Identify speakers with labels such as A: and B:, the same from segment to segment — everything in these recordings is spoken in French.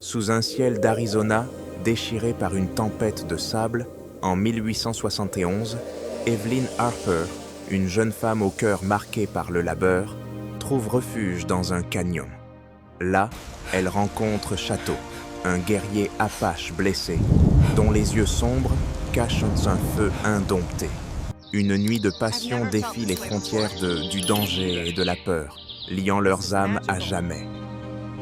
A: Sous un ciel d'Arizona, déchiré par une tempête de sable, en 1871, Evelyn Harper, une jeune femme au cœur marqué par le labeur, trouve refuge dans un canyon. Là, elle rencontre Chateau, un guerrier apache blessé, dont les yeux sombres cachent un feu indompté. Une nuit de passion défie les frontières du danger et de la peur, liant leurs âmes à jamais.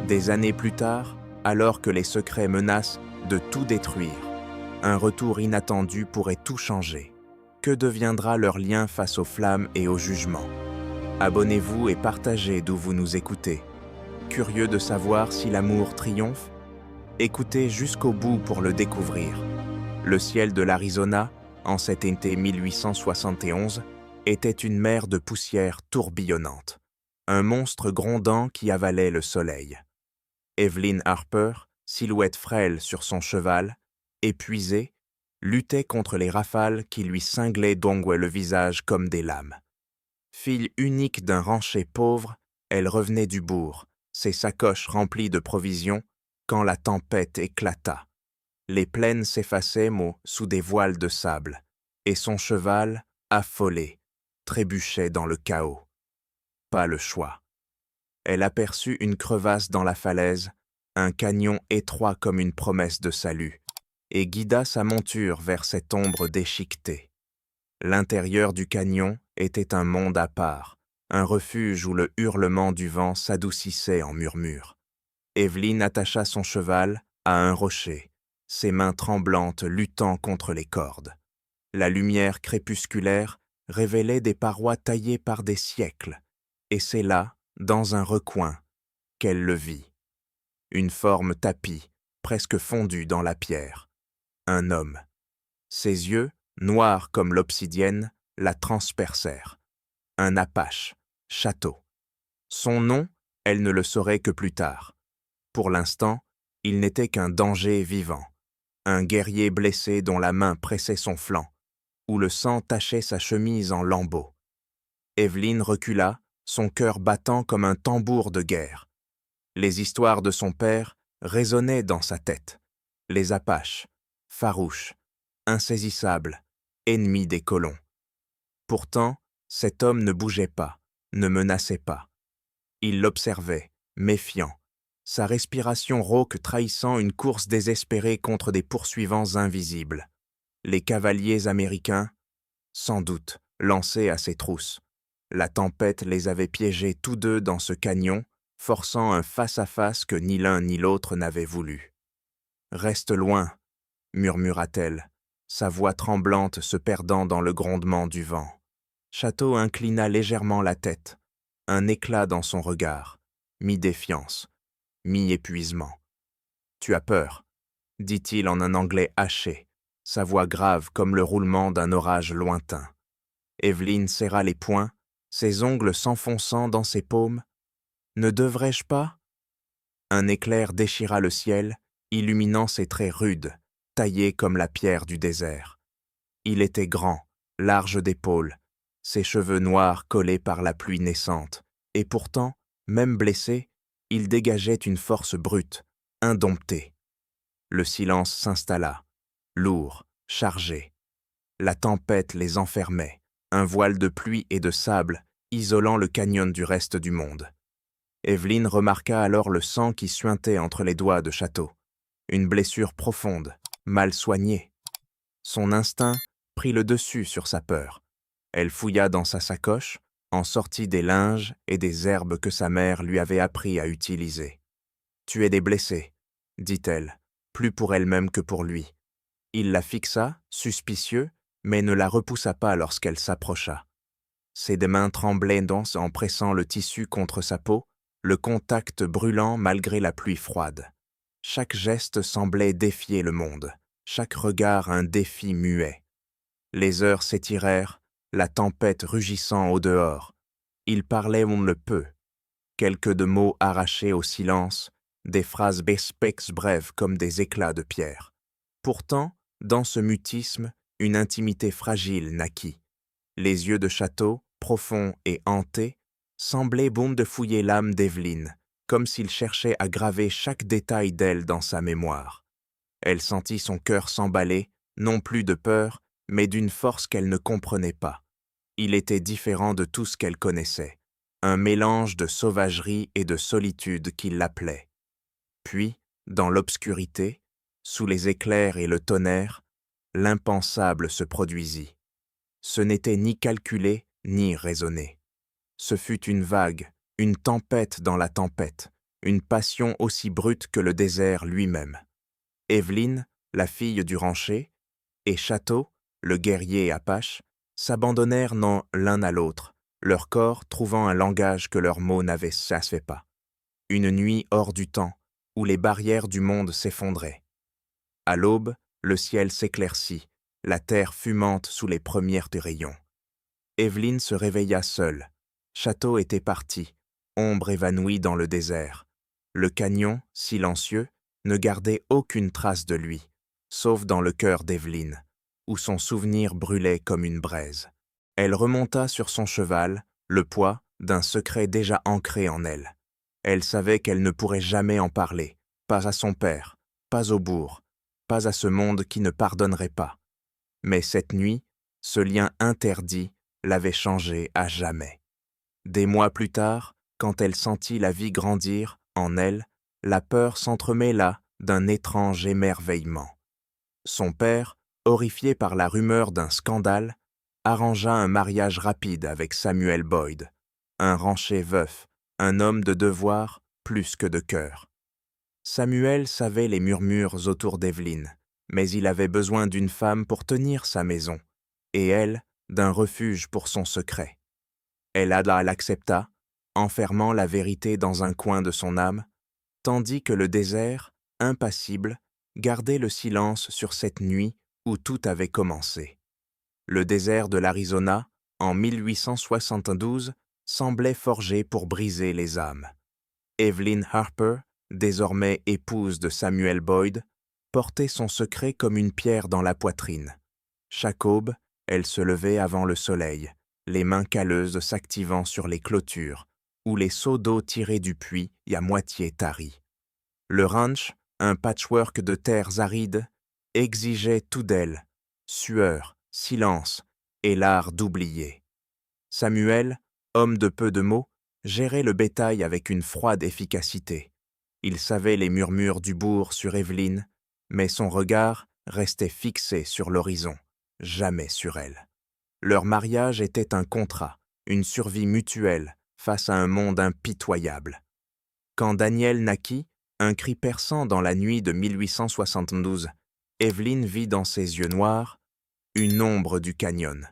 A: Des années plus tard, alors que les secrets menacent de tout détruire, un retour inattendu pourrait tout changer. Que deviendra leur lien face aux flammes et au jugement? Abonnez-vous et partagez d'où vous nous écoutez. Curieux de savoir si l'amour triomphe? Écoutez jusqu'au bout pour le découvrir. Le ciel de l'Arizona, en cet été 1871, était une mer de poussière tourbillonnante. Un monstre grondant qui avalait le soleil. Evelyn Harper, silhouette frêle sur son cheval, épuisée, luttait contre les rafales qui lui cinglaient donc le visage comme des lames. Fille unique d'un rancher pauvre, elle revenait du bourg, ses sacoches remplies de provisions, quand la tempête éclata. Les plaines s'effaçaient sous des voiles de sable, et son cheval, affolé, trébuchait dans le chaos. Pas le choix. Elle aperçut une crevasse dans la falaise, un canyon étroit comme une promesse de salut, et guida sa monture vers cette ombre déchiquetée. L'intérieur du canyon était un monde à part, un refuge où le hurlement du vent s'adoucissait en murmures. Evelyn attacha son cheval à un rocher, ses mains tremblantes luttant contre les cordes. La lumière crépusculaire révélait des parois taillées par des siècles, et c'est là, dans un recoin, qu'elle le vit. Une forme tapie, presque fondue dans la pierre. Un homme. Ses yeux, noirs comme l'obsidienne, la transpercèrent. Un apache, Chateau. Son nom, elle ne le saurait que plus tard. Pour l'instant, il n'était qu'un danger vivant. Un guerrier blessé dont la main pressait son flanc, où le sang tachait sa chemise en lambeaux. Evelyn recula, son cœur battant comme un tambour de guerre. Les histoires de son père résonnaient dans sa tête. Les Apaches, farouches, insaisissables, ennemis des colons. Pourtant, cet homme ne bougeait pas, ne menaçait pas. Il l'observait, méfiant, sa respiration rauque trahissant une course désespérée contre des poursuivants invisibles. Les cavaliers américains, sans doute, lancés à ses trousses. La tempête les avait piégés tous deux dans ce canyon, forçant un face-à-face que ni l'un ni l'autre n'avait voulu. « Reste loin », murmura-t-elle, sa voix tremblante se perdant dans le grondement du vent. Chateau inclina légèrement la tête, un éclat dans son regard, mi-défiance, mi-épuisement. « Tu as peur », dit-il en un anglais haché, sa voix grave comme le roulement d'un orage lointain. Evelyn serra les poings, ses ongles s'enfonçant dans ses paumes. « Ne devrais-je pas ?» Un éclair déchira le ciel, illuminant ses traits rudes, taillés comme la pierre du désert. Il était grand, large d'épaules, ses cheveux noirs collés par la pluie naissante, et pourtant, même blessé, il dégageait une force brute, indomptée. Le silence s'installa, lourd, chargé. La tempête les enfermait, un voile de pluie et de sable isolant le canyon du reste du monde. Evelyn remarqua alors le sang qui suintait entre les doigts de Chateau. Une blessure profonde, mal soignée. Son instinct prit le dessus sur sa peur. Elle fouilla dans sa sacoche, en sortit des linges et des herbes que sa mère lui avait appris à utiliser. « Tu es des blessés », dit-elle, plus pour elle-même que pour lui. Il la fixa, suspicieux, mais ne la repoussa pas lorsqu'elle s'approcha. Ses deux mains tremblaient en pressant le tissu contre sa peau, le contact brûlant malgré la pluie froide. Chaque geste semblait défier le monde, chaque regard un défi muet. Les heures s'étirèrent, la tempête rugissant au dehors. Il parlait on le peut. Quelques de mots arrachés au silence, des phrases brèves comme des éclats de pierre. Pourtant, dans ce mutisme, une intimité fragile naquit. Les yeux de Chateau, profonds et hantés, semblaient de fouiller l'âme d'Evelyn, comme s'il cherchait à graver chaque détail d'elle dans sa mémoire. Elle sentit son cœur s'emballer, non plus de peur, mais d'une force qu'elle ne comprenait pas. Il était différent de tout ce qu'elle connaissait, un mélange de sauvagerie et de solitude qui l'appelait. Puis, dans l'obscurité, sous les éclairs et le tonnerre, l'impensable se produisit. Ce n'était ni calculé, ni raisonné. Ce fut une vague, une tempête dans la tempête, une passion aussi brute que le désert lui-même. Evelyn, la fille du rancher, et Château, le guerrier apache, s'abandonnèrent l'un à l'autre, leur corps trouvant un langage que leurs mots n'avaient chassé pas. Une nuit hors du temps, où les barrières du monde s'effondraient. À l'aube, le ciel s'éclaircit, la terre fumante sous les premières des rayons. Evelyn se réveilla seule. Château était parti, ombre évanouie dans le désert. Le canyon, silencieux, ne gardait aucune trace de lui, sauf dans le cœur d'Evelyn, où son souvenir brûlait comme une braise. Elle remonta sur son cheval, le poids d'un secret déjà ancré en elle. Elle savait qu'elle ne pourrait jamais en parler, pas à son père, pas au bourg, pas à ce monde qui ne pardonnerait pas. Mais cette nuit, ce lien interdit l'avait changée à jamais. Des mois plus tard, quand elle sentit la vie grandir, en elle, la peur s'entremêla d'un étrange émerveillement. Son père, horrifié par la rumeur d'un scandale, arrangea un mariage rapide avec Samuel Boyd, un rancher veuf, un homme de devoir plus que de cœur. Samuel savait les murmures autour d'Evelyn, mais il avait besoin d'une femme pour tenir sa maison, et elle, d'un refuge pour son secret. Elle l'accepta, enfermant la vérité dans un coin de son âme, tandis que le désert, impassible, gardait le silence sur cette nuit où tout avait commencé. Le désert de l'Arizona, en 1872, semblait forgé pour briser les âmes. Evelyn Harper, désormais épouse de Samuel Boyd, portait son secret comme une pierre dans la poitrine. Chaque aube, elle se levait avant le soleil, les mains calleuses s'activant sur les clôtures, où les seaux d'eau tirés du puits y à moitié taris. Le ranch, un patchwork de terres arides, exigeait tout d'elle, sueur, silence et l'art d'oublier. Samuel, homme de peu de mots, gérait le bétail avec une froide efficacité. Il savait les murmures du bourg sur Evelyn, mais son regard restait fixé sur l'horizon, jamais sur elle. Leur mariage était un contrat, une survie mutuelle face à un monde impitoyable. Quand Daniel naquit, un cri perçant dans la nuit de 1872, Evelyn vit dans ses yeux noirs une ombre du canyon.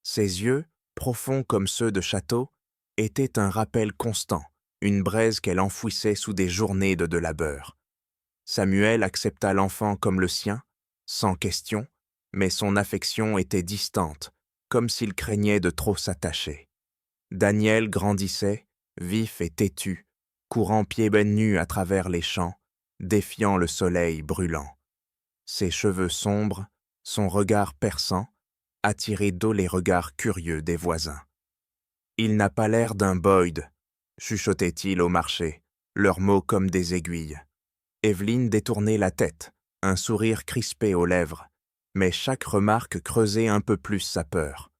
A: Ses yeux, profonds comme ceux de Château, étaient un rappel constant, une braise qu'elle enfouissait sous des journées de labeur. Samuel accepta l'enfant comme le sien, sans question, mais son affection était distante, comme s'il craignait de trop s'attacher. Daniel grandissait, vif et têtu, courant pieds nus à travers les champs, défiant le soleil brûlant. Ses cheveux sombres, son regard perçant, attiraient d'eau les regards curieux des voisins. « Il n'a pas l'air d'un Boyd », chuchotait-il au marché, leurs mots comme des aiguilles. Evelyn détournait la tête, un sourire crispé aux lèvres, mais chaque remarque creusait un peu plus sa peur.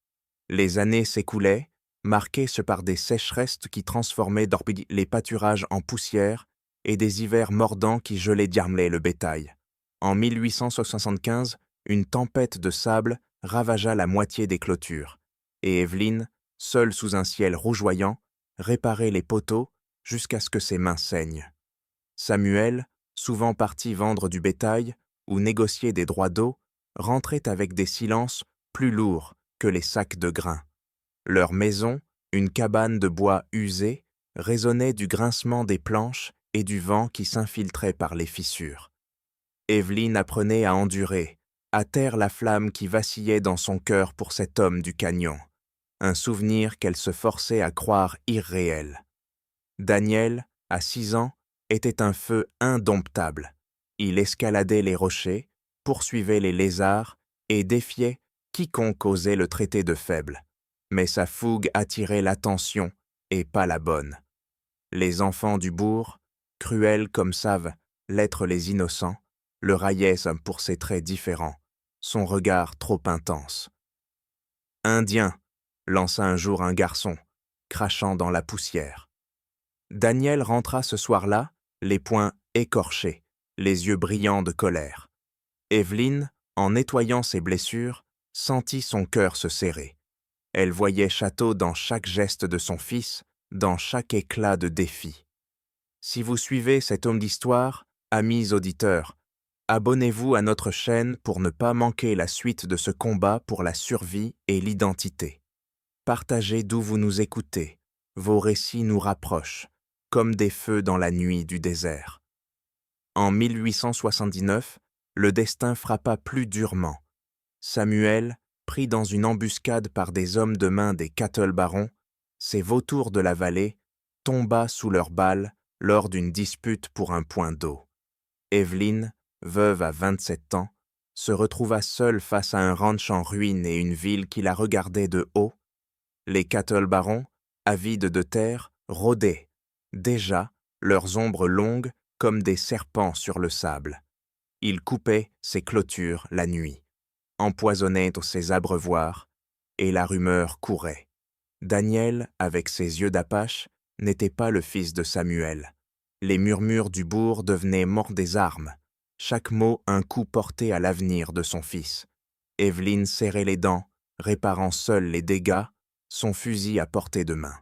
A: Les années s'écoulaient, marquées par des sécheresses qui transformaient les pâturages en poussière et des hivers mordants qui gelaient le bétail. En 1875, une tempête de sable ravagea la moitié des clôtures, et Evelyn, seule sous un ciel rougeoyant, réparait les poteaux jusqu'à ce que ses mains saignent. Samuel, souvent parti vendre du bétail ou négocier des droits d'eau, rentrait avec des silences plus lourds que les sacs de grains. Leur maison, une cabane de bois usé, résonnait du grincement des planches et du vent qui s'infiltrait par les fissures. Evelyn apprenait à endurer, à taire la flamme qui vacillait dans son cœur pour cet homme du canyon, un souvenir qu'elle se forçait à croire irréel. Daniel, à 6 ans, était un feu indomptable. Il escaladait les rochers, poursuivait les lézards et défiait quiconque osait le traiter de faible. Mais sa fougue attirait l'attention et pas la bonne. Les enfants du bourg, cruels comme savent l'être les innocents, le raillaient pour ses traits différents, son regard trop intense. « Indien !» lança un jour un garçon, crachant dans la poussière. Daniel rentra ce soir-là, les poings écorchés, les yeux brillants de colère. Evelyne, en nettoyant ses blessures, sentit son cœur se serrer. Elle voyait Château dans chaque geste de son fils, dans chaque éclat de défi. Si vous suivez cet homme d'histoire, amis auditeurs, abonnez-vous à notre chaîne pour ne pas manquer la suite de ce combat pour la survie et l'identité. Partagez d'où vous nous écoutez, vos récits nous rapprochent, comme des feux dans la nuit du désert. En 1879, le destin frappa plus durement. Samuel, pris dans une embuscade par des hommes de main des Cattle Barons, ces vautours de la vallée, tomba sous leurs balles lors d'une dispute pour un point d'eau. Evelyne, veuve à 27 ans, se retrouva seule face à un ranch en ruine et une ville qui la regardait de haut. Les Cattle Barons, avides de terre, rôdaient, déjà, leurs ombres longues comme des serpents sur le sable. Ils coupaient ses clôtures la nuit, empoisonnaient ses abreuvoirs, et la rumeur courait. Daniel, avec ses yeux d'apache, n'était pas le fils de Samuel. Les murmures du bourg devenaient morts des armes, chaque mot un coup porté à l'avenir de son fils. Evelyne serrait les dents, réparant seule les dégâts, son fusil à portée de main.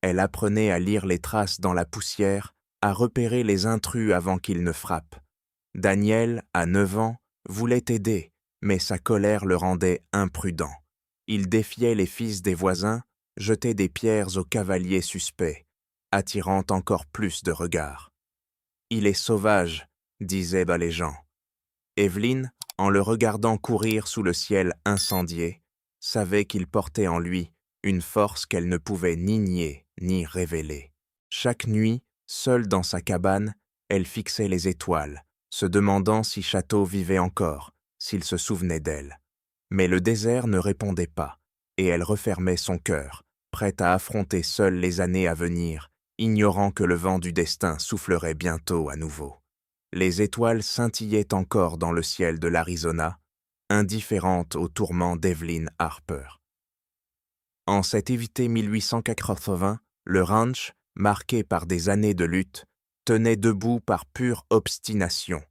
A: Elle apprenait à lire les traces dans la poussière, à repérer les intrus avant qu'ils ne frappent. Daniel, à 9 ans, voulait aider, mais sa colère le rendait imprudent. Il défiait les fils des voisins, jetait des pierres aux cavaliers suspects, attirant encore plus de regards. « Il est sauvage », disaient les gens. Evelyne, en le regardant courir sous le ciel incendié, savait qu'il portait en lui une force qu'elle ne pouvait ni nier ni révéler. Chaque nuit, seule dans sa cabane, elle fixait les étoiles, se demandant si Château vivait encore, s'il se souvenait d'elle. Mais le désert ne répondait pas, et elle refermait son cœur, prête à affronter seule les années à venir, ignorant que le vent du destin soufflerait bientôt à nouveau. Les étoiles scintillaient encore dans le ciel de l'Arizona, indifférentes aux tourments d'Evelyne Harper. En cet été 1880, le ranch, marqué par des années de lutte, tenait debout par pure obstination.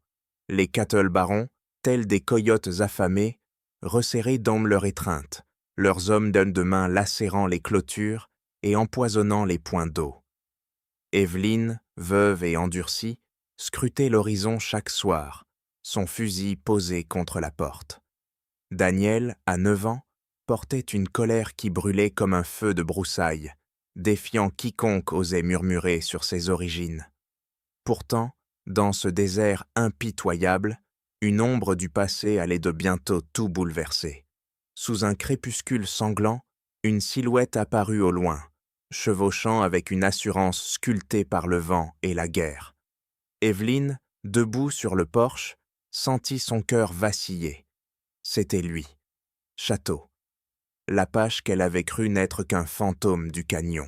A: Les Cattle Barons, tels des coyotes affamés, resserrés dans leur étreinte, leurs hommes d'un de main lacérant les clôtures et empoisonnant les points d'eau. Evelyne, veuve et endurcie, scrutait l'horizon chaque soir, son fusil posé contre la porte. Daniel, à 9 ans, portait une colère qui brûlait comme un feu de broussailles, défiant quiconque osait murmurer sur ses origines. Pourtant, dans ce désert impitoyable, une ombre du passé allait de bientôt tout bouleverser. Sous un crépuscule sanglant, une silhouette apparut au loin, chevauchant avec une assurance sculptée par le vent et la guerre. Evelyne, debout sur le porche, sentit son cœur vaciller. C'était lui, Château, l'Apache qu'elle avait cru n'être qu'un fantôme du canyon.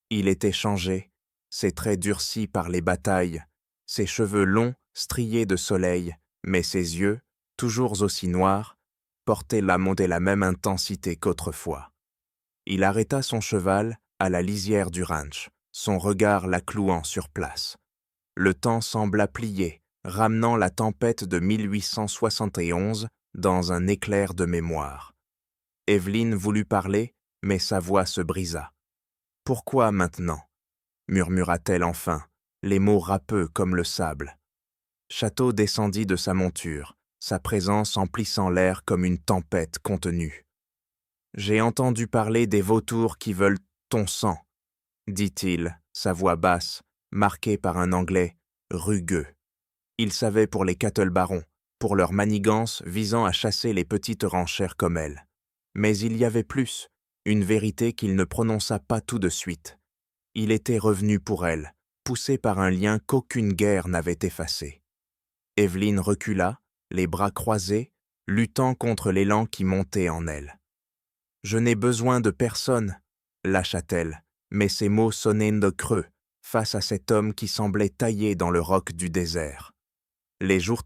A: Il était changé, ses traits durcis par les batailles, ses cheveux longs, striés de soleil, mais ses yeux, toujours aussi noirs, portaient la même intensité qu'autrefois. Il arrêta son cheval à la lisière du ranch, son regard la clouant sur place. Le temps sembla plier, ramenant la tempête de 1871 dans un éclair de mémoire. Evelyne voulut parler, mais sa voix se brisa. « Pourquoi maintenant ?» murmura-t-elle enfin, les mots râpeux comme le sable. Château descendit de sa monture, sa présence emplissant l'air comme une tempête contenue. « J'ai entendu parler des vautours qui veulent ton sang, » dit-il, sa voix basse, marquée par un anglais rugueux. Il savait pour les Cattle Barons, pour leur manigance visant à chasser les petites ranchères comme elle. Mais il y avait plus, une vérité qu'il ne prononça pas tout de suite. Il était revenu pour elle, poussé par un lien qu'aucune guerre n'avait effacé. Evelyne recula, les bras croisés, luttant contre l'élan qui montait en elle. « Je n'ai besoin de personne », lâcha-t-elle, mais ses mots sonnaient de creux, face à cet homme qui semblait taillé dans le roc du désert. Les jours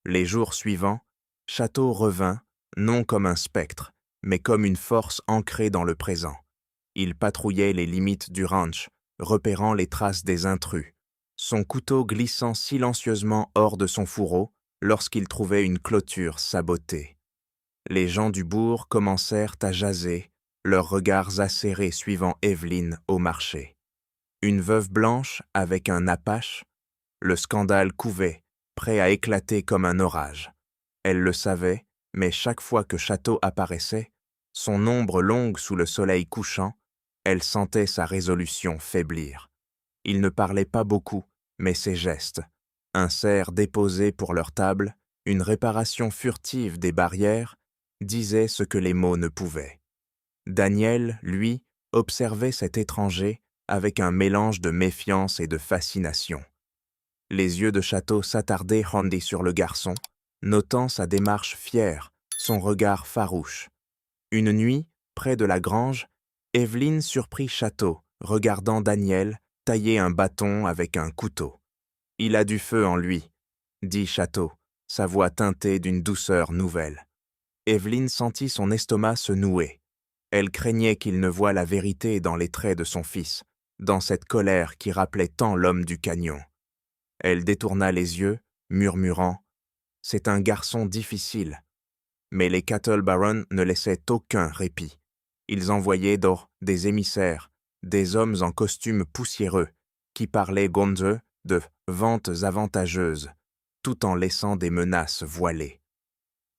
A: Les jours suivants, Château revint, non comme un spectre, mais comme une force ancrée dans le présent. Il patrouillait les limites du ranch, repérant les traces des intrus, son couteau glissant silencieusement hors de son fourreau lorsqu'il trouvait une clôture sabotée. Les gens du bourg commencèrent à jaser, leurs regards acérés suivant Evelyn au marché. Une veuve blanche avec un apache, le scandale couvait, prêt à éclater comme un orage. Elle le savait, mais chaque fois que Château apparaissait, son ombre longue sous le soleil couchant, elle sentait sa résolution faiblir. Il ne parlait pas beaucoup, mais ses gestes, un cerf déposé pour leur table, une réparation furtive des barrières, disaient ce que les mots ne pouvaient. Daniel, lui, observait cet étranger avec un mélange de méfiance et de fascination. Les yeux de Château s'attardaient sur le garçon, notant sa démarche fière, son regard farouche. Une nuit, près de la grange, Evelyn surprit Château, regardant Daniel tailler un bâton avec un couteau. « Il a du feu en lui », dit Château, sa voix teintée d'une douceur nouvelle. Evelyn sentit son estomac se nouer. Elle craignait qu'il ne voie la vérité dans les traits de son fils, dans cette colère qui rappelait tant l'homme du canyon. Elle détourna les yeux, murmurant « C'est un garçon difficile ». Mais les Cattle Barons ne laissaient aucun répit. Ils envoyaient des émissaires, des hommes en costumes poussiéreux, qui parlaient gonze de ventes avantageuses, tout en laissant des menaces voilées.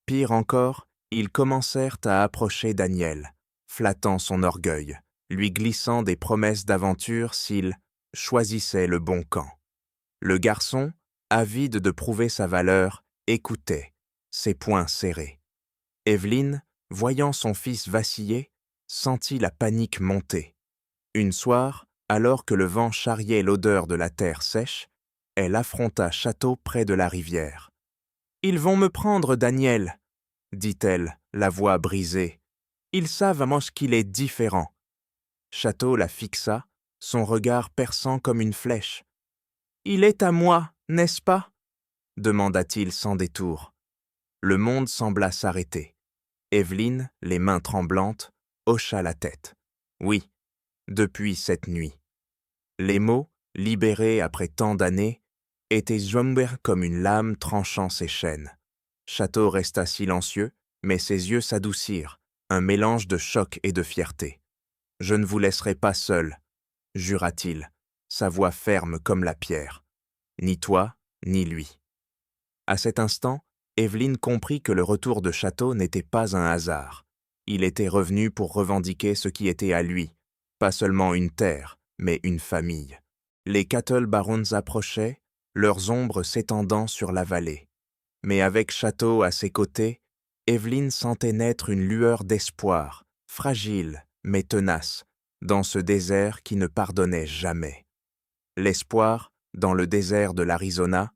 A: Pire encore, ils commencèrent à approcher Daniel, flattant son orgueil, lui glissant des promesses d'aventure s'il choisissait le bon camp. Le garçon, avide de prouver sa valeur, écoutait, ses poings serrés. Evelyn, voyant son fils vaciller, sentit la panique monter. Une soir, alors que le vent charriait l'odeur de la terre sèche, elle affronta Château près de la rivière. « Ils vont me prendre, Daniel !» dit-elle, la voix brisée. « Ils savent à moi qu'il est différent. » Château la fixa, son regard perçant comme une flèche. « Il est à moi, n'est-ce pas ?» demanda-t-il sans détour. Le monde sembla s'arrêter. Evelyn, les mains tremblantes, hocha la tête. Oui, depuis cette nuit. Les mots, libérés après tant d'années, étaient jombés comme une lame tranchant ses chaînes. Château resta silencieux, mais ses yeux s'adoucirent, un mélange de choc et de fierté. « Je ne vous laisserai pas seul, » jura-t-il, sa voix ferme comme la pierre. « Ni toi, ni lui. » À cet instant, Evelyn comprit que le retour de Château n'était pas un hasard. Il était revenu pour revendiquer ce qui était à lui, pas seulement une terre, mais une famille. Les Cattle Barons approchaient, leurs ombres s'étendant sur la vallée. Mais avec Château à ses côtés, Evelyn sentait naître une lueur d'espoir, fragile mais tenace, dans ce désert qui ne pardonnait jamais. L'espoir, dans le désert de l'Arizona,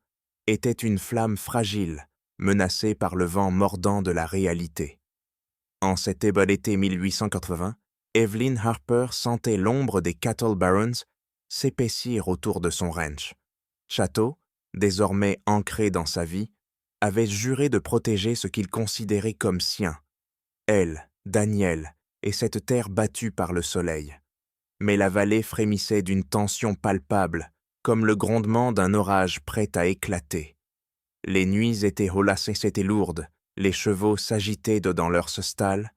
A: était une flamme fragile, menacée par le vent mordant de la réalité. En cet été 1880, Evelyn Harper sentait l'ombre des Cattle Barons s'épaissir autour de son ranch. Château, désormais ancré dans sa vie, avait juré de protéger ce qu'il considérait comme sien. Elle, Daniel, et cette terre battue par le soleil. Mais la vallée frémissait d'une tension palpable, comme le grondement d'un orage prêt à éclater. Les nuits étaient lourdes, les chevaux s'agitaient dans leurs stalles,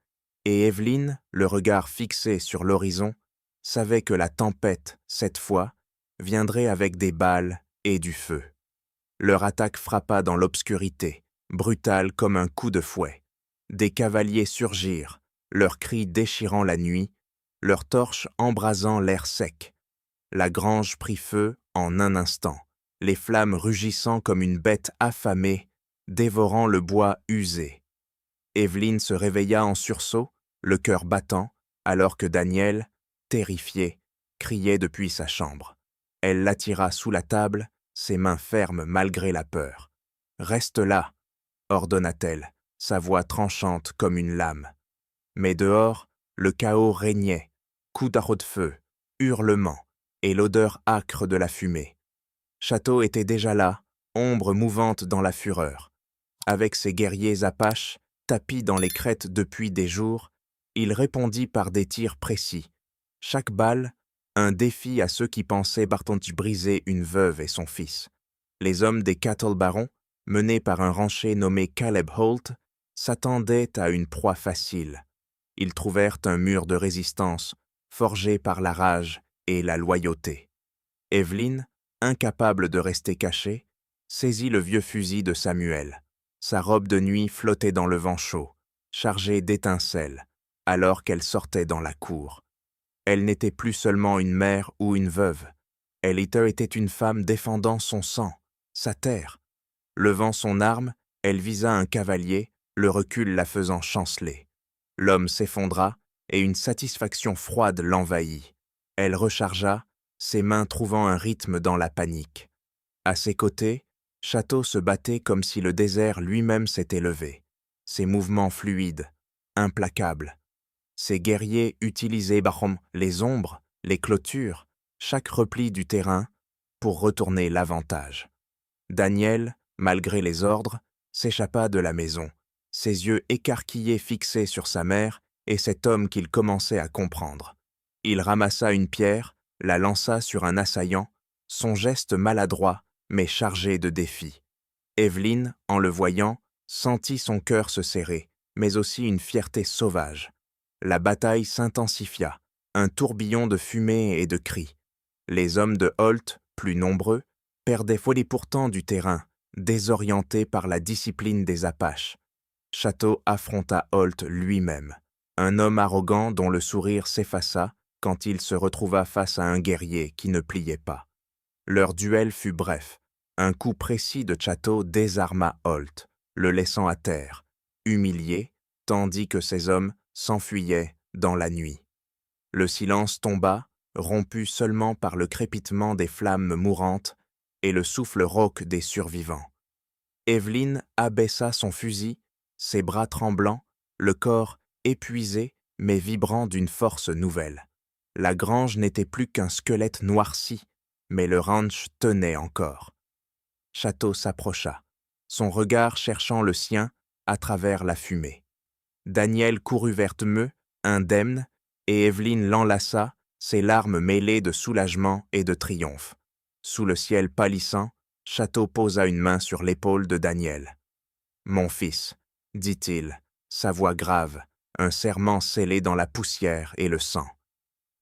A: et Evelyn, le regard fixé sur l'horizon, savait que la tempête, cette fois, viendrait avec des balles et du feu. Leur attaque frappa dans l'obscurité, brutale comme un coup de fouet. Des cavaliers surgirent, leurs cris déchirant la nuit, leurs torches embrasant l'air sec. La grange prit feu en un instant, les flammes rugissant comme une bête affamée, dévorant le bois usé. Evelyn se réveilla en sursaut, le cœur battant, alors que Daniel, terrifié, criait depuis sa chambre. Elle l'attira sous la table, ses mains fermes malgré la peur. « Reste là !» ordonna-t-elle, sa voix tranchante comme une lame. Mais dehors, le chaos régnait, coups d'arreau de feu, hurlements, et l'odeur âcre de la fumée. Château était déjà là, ombre mouvante dans la fureur. Avec ses guerriers apaches, tapis dans les crêtes depuis des jours, il répondit par des tirs précis. Chaque balle, un défi à ceux qui pensaient briser une veuve et son fils. Les hommes des Cattle Barons, menés par un rancher nommé Caleb Holt, s'attendaient à une proie facile. Ils trouvèrent un mur de résistance, forgé par la rage et la loyauté. Evelyn, incapable de rester cachée, saisit le vieux fusil de Samuel. Sa robe de nuit flottait dans le vent chaud, chargée d'étincelles, alors qu'elle sortait dans la cour. Elle n'était plus seulement une mère ou une veuve. Elle était une femme défendant son sang, sa terre. Levant son arme, elle visa un cavalier, le recul la faisant chanceler. L'homme s'effondra et une satisfaction froide l'envahit. Elle rechargea, ses mains trouvant un rythme dans la panique. À ses côtés, Château se battait comme si le désert lui-même s'était levé. Ses mouvements fluides, implacables. Ses guerriers utilisaient les ombres, les clôtures, chaque repli du terrain pour retourner l'avantage. Daniel, malgré les ordres, s'échappa de la maison, ses yeux écarquillés fixés sur sa mère et cet homme qu'il commençait à comprendre. Il ramassa une pierre, la lança sur un assaillant, son geste maladroit mais chargé de défis. Evelyn, en le voyant, sentit son cœur se serrer, mais aussi une fierté sauvage. La bataille s'intensifia, un tourbillon de fumée et de cris. Les hommes de Holt, plus nombreux, perdaient pourtant du terrain, désorientés par la discipline des Apaches. Château affronta Holt lui-même, un homme arrogant dont le sourire s'effaça quand il se retrouva face à un guerrier qui ne pliait pas. Leur duel fut bref. Un coup précis de Château désarma Holt, le laissant à terre, humilié, tandis que ses hommes s'enfuyaient dans la nuit. Le silence tomba, rompu seulement par le crépitement des flammes mourantes et le souffle rauque des survivants. Evelyn abaissa son fusil, ses bras tremblants, le corps épuisé mais vibrant d'une force nouvelle. La grange n'était plus qu'un squelette noirci, mais le ranch tenait encore. Château s'approcha, son regard cherchant le sien à travers la fumée. Daniel courut vers eux, indemne, et Evelyn l'enlaça, ses larmes mêlées de soulagement et de triomphe. Sous le ciel pâlissant, Château posa une main sur l'épaule de Daniel. « Mon fils, » dit-il, sa voix grave, un serment scellé dans la poussière et le sang.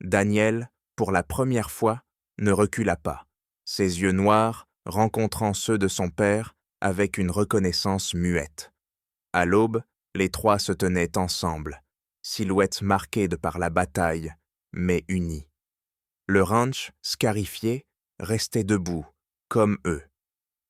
A: Daniel, pour la première fois, ne recula pas, ses yeux noirs rencontrant ceux de son père avec une reconnaissance muette. À l'aube, les trois se tenaient ensemble, silhouettes marquées de par la bataille, mais unies. Le ranch, scarifié, restait debout, comme eux.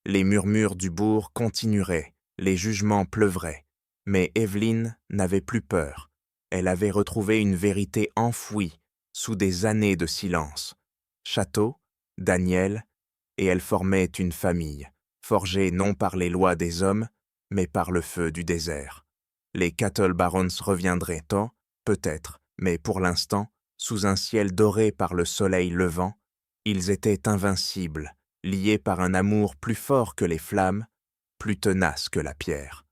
A: Les murmures du bourg continueraient, les jugements pleuvraient, mais Evelyn n'avait plus peur. Elle avait retrouvé une vérité enfouie sous des années de silence. Château, Daniel, et elle formait une famille, forgée non par les lois des hommes, mais par le feu du désert. Les Cattle Barons reviendraient tant, peut-être, mais pour l'instant, sous un ciel doré par le soleil levant, ils étaient invincibles, liés par un amour plus fort que les flammes, plus tenace que la pierre.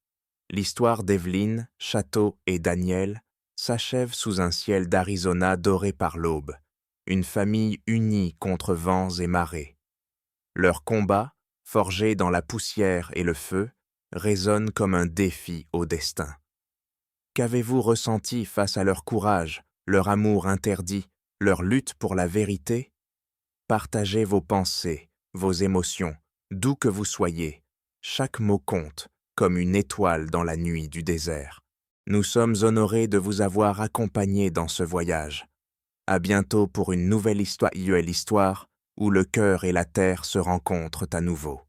A: L'histoire d'Evelyn, Château et Daniel s'achève sous un ciel d'Arizona doré par l'aube, une famille unie contre vents et marées. Leur combat, forgé dans la poussière et le feu, résonne comme un défi au destin. Qu'avez-vous ressenti face à leur courage, leur amour interdit, leur lutte pour la vérité? Partagez vos pensées, vos émotions, d'où que vous soyez. Chaque mot compte, comme une étoile dans la nuit du désert. Nous sommes honorés de vous avoir accompagnés dans ce voyage. À bientôt pour une nouvelle histoire où le cœur et la terre se rencontrent à nouveau.